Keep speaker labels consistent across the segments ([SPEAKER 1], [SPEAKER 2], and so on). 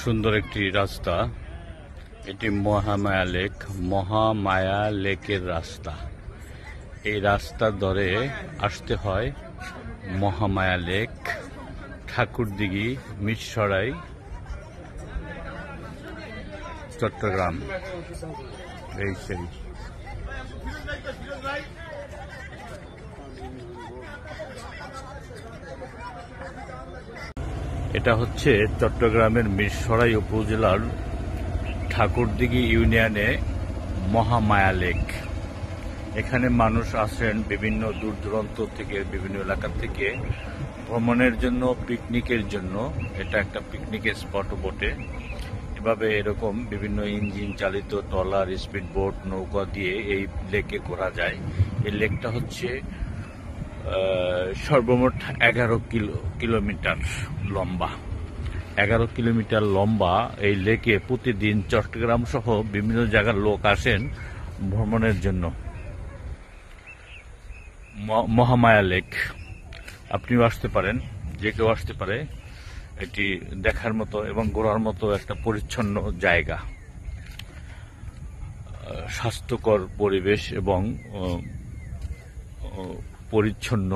[SPEAKER 1] সুন্দর একটি রাস্তা। এটি মহামায়া লেকের রাস্তা। এই রাস্তার ধরে আসতে হয় মহামায়া লেক, ঠাকুরদিঘি, মিরসরাই, চট্টগ্রাম। এই সেই এটা হচ্ছে চট্টগ্রামের মিরসরাই উপজেলার ঠাকুরদিঘি ইউনিয়নে মহামায়া লেক। এখানে মানুষ আসেন বিভিন্ন দূর দূরান্ত থেকে, বিভিন্ন এলাকা থেকে ভ্রমণের জন্য, পিকনিকের জন্য। এটা একটা পিকনিকের স্পটও বটে। এভাবে এরকম বিভিন্ন ইঞ্জিন চালিত ট্রলার, স্পিড বোট, নৌকা দিয়ে এই লেকে ঘোরা যায়। এই লেকটা হচ্ছে সর্বমোট 11 কিলোমিটার লম্বা। 11 কিলোমিটার লম্বা এই লেকে প্রতিদিন চট্টগ্রাম সহ বিভিন্ন জায়গার লোক আসেন ভ্রমণের জন্য। মহামায়া লেক আপনিও আসতে পারেন, যে কেউ আসতে পারে। এটি দেখার মতো এবং ঘোরার মতো একটা পরিচ্ছন্ন জায়গা। স্বাস্থ্যকর পরিবেশ এবং পরিচ্ছন্ন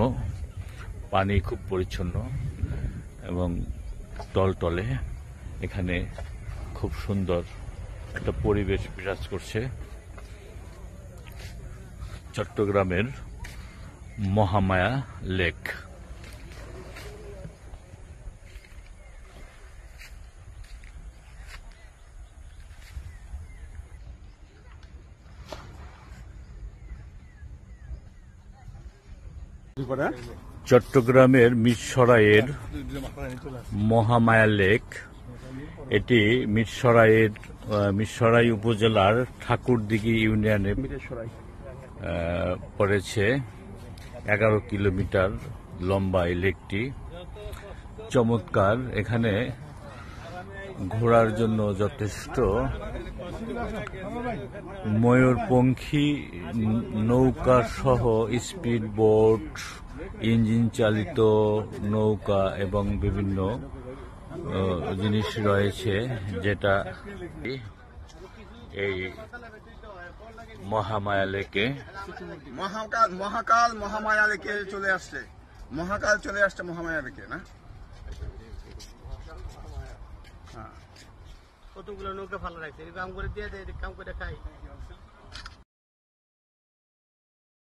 [SPEAKER 1] পানি, খুব পরিচ্ছন্ন এবং টলটলে। এখানে খুব সুন্দর একটা পরিবেশ বিরাজ করছে। চট্টগ্রামের মহামায়া লেক। চট্টগ্রামের মিরসরাইয়ের মহামায়া লেক। এটি মিরসরাই উপজেলার ঠাকুরদিঘি ইউনিয়নে পড়েছে। 11 কিলোমিটার লম্বা এই লেকটি। চমৎকার। এখানে ঘোরার জন্য যথেষ্ট ময়ূরপঙ্খী নৌকা সহ স্পিড বোট, ইঞ্জিন চালিত নৌকা এবং বিভিন্ন জিনিস রয়েছে, যেটা এই মহামায়া লেকে
[SPEAKER 2] মহামায়া লেকে চলে আসছে। মহাকাল চলে আসছে মহামায়া লেকে না।
[SPEAKER 3] কতগুলো নৌকা ভালো রাখছে, কাম করে দিয়ে দেয়, কাম করে খাই।